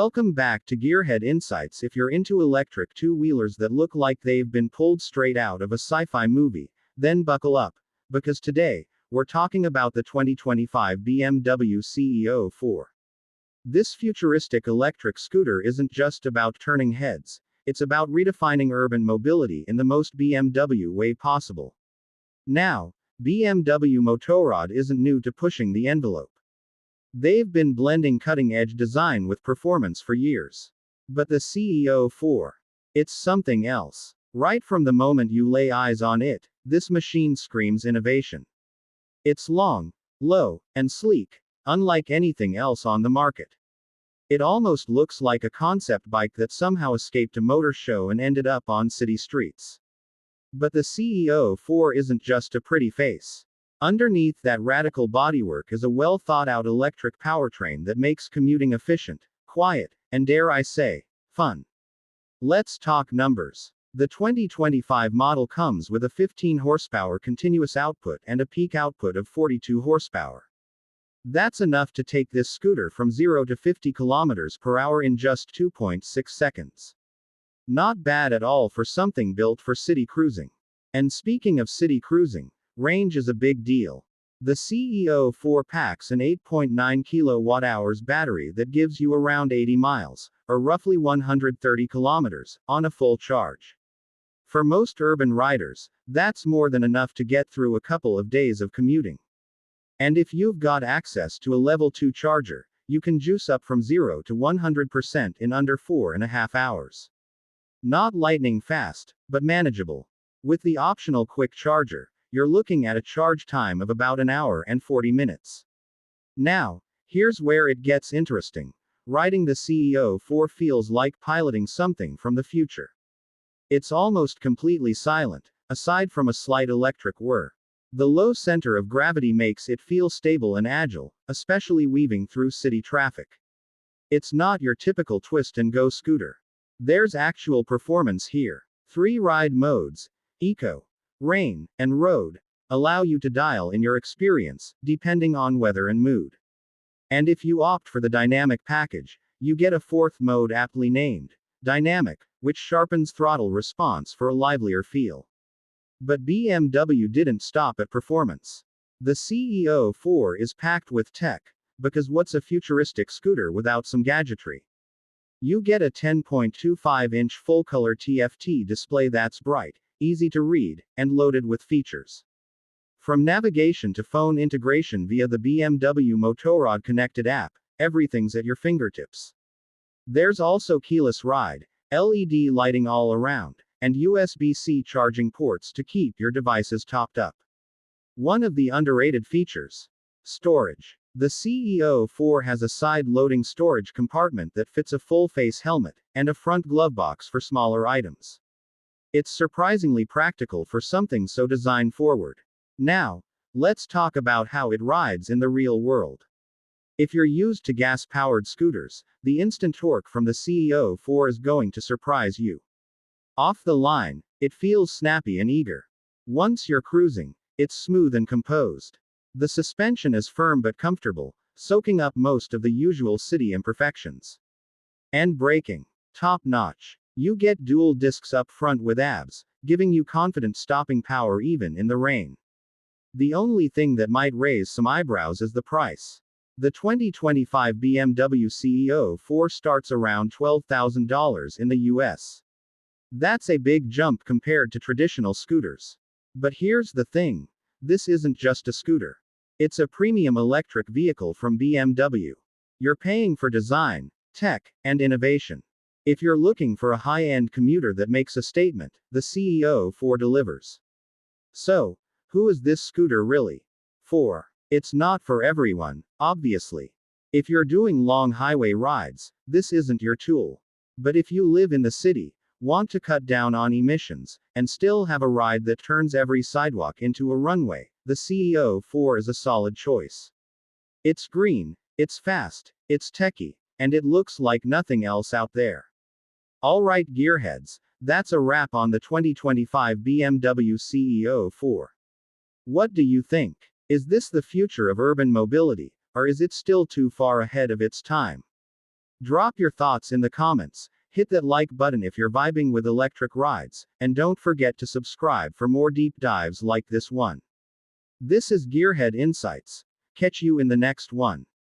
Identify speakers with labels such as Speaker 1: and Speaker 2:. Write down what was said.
Speaker 1: Welcome back to Gearhead Insights. If you're into electric two-wheelers that look like they've been pulled straight out of a sci-fi movie, then buckle up, because today, we're talking about the 2025 BMW CE 04. This futuristic electric scooter isn't just about turning heads, it's about redefining urban mobility in the most BMW way possible. Now, BMW Motorrad isn't new to pushing the envelope. They've been blending cutting-edge design with performance for years. But the CE 04, it's something else. Right from the moment you lay eyes on it, this machine screams innovation. It's long, low, and sleek, unlike anything else on the market. It almost looks like a concept bike that somehow escaped a motor show and ended up on city streets. But the CE 04 isn't just a pretty face. Underneath that radical bodywork is a well-thought-out electric powertrain that makes commuting efficient, quiet, and dare I say, fun. Let's talk numbers. The 2025 model comes with a 15 horsepower continuous output and a peak output of 42 horsepower. That's enough to take this scooter from 0 to 50 kilometers per hour in just 2.6 seconds. Not bad at all for something built for city cruising. And speaking of city cruising, range is a big deal. The CE 04 packs an 8.9 kilowatt-hours battery that gives you around 80 miles, or roughly 130 kilometers, on a full charge. For most urban riders, that's more than enough to get through a couple of days of commuting. And if you've got access to a level 2 charger, you can juice up from 0 to 100% in under 4.5 hours. Not lightning fast, but manageable. With the optional quick charger, you're looking at a charge time of about an hour and 40 minutes. Now, here's where it gets interesting. Riding the CE 04 feels like piloting something from the future. It's almost completely silent, aside from a slight electric whir. The low center of gravity makes it feel stable and agile, especially weaving through city traffic. It's not your typical twist-and-go scooter. There's actual performance here. 3 ride modes, Eco, Rain, and Road, allow you to dial in your experience, depending on weather and mood. And if you opt for the dynamic package, you get a 4th mode aptly named Dynamic, which sharpens throttle response for a livelier feel. But BMW didn't stop at performance. The CE 04 is packed with tech, because what's a futuristic scooter without some gadgetry? You get a 10.25-inch full-color TFT display that's bright, easy to read, and loaded with features. From navigation to phone integration via the BMW Motorrad connected app, everything's at your fingertips. There's also keyless ride, LED lighting all around, and USB-C charging ports to keep your devices topped up. One of the underrated features: storage. The CE 04 has a side-loading storage compartment that fits a full-face helmet, and a front glove box for smaller items. It's surprisingly practical for something so design-forward. Now, let's talk about how it rides in the real world. If you're used to gas-powered scooters, the instant torque from the CE 04 is going to surprise you. Off the line, it feels snappy and eager. Once you're cruising, it's smooth and composed. The suspension is firm but comfortable, soaking up most of the usual city imperfections. And braking, top-notch. You get dual discs up front with ABS, giving you confident stopping power even in the rain. The only thing that might raise some eyebrows is the price. The 2025 BMW CE 04 starts around $12,000 in the US. That's a big jump compared to traditional scooters. But here's the thing. This isn't just a scooter. It's a premium electric vehicle from BMW. You're paying for design, tech, and innovation. If you're looking for a high-end commuter that makes a statement, the CE 04 delivers. So, who is this scooter really for? It's not for everyone, obviously. If you're doing long highway rides, this isn't your tool. But if you live in the city, want to cut down on emissions, and still have a ride that turns every sidewalk into a runway, the CE 04 is a solid choice. It's green, it's fast, it's techy, and it looks like nothing else out there. Alright gearheads, that's a wrap on the 2025 BMW CE 04. What do you think? Is this the future of urban mobility, or is it still too far ahead of its time? Drop your thoughts in the comments, hit that like button if you're vibing with electric rides, and don't forget to subscribe for more deep dives like this one. This is Gearhead Insights. Catch you in the next one.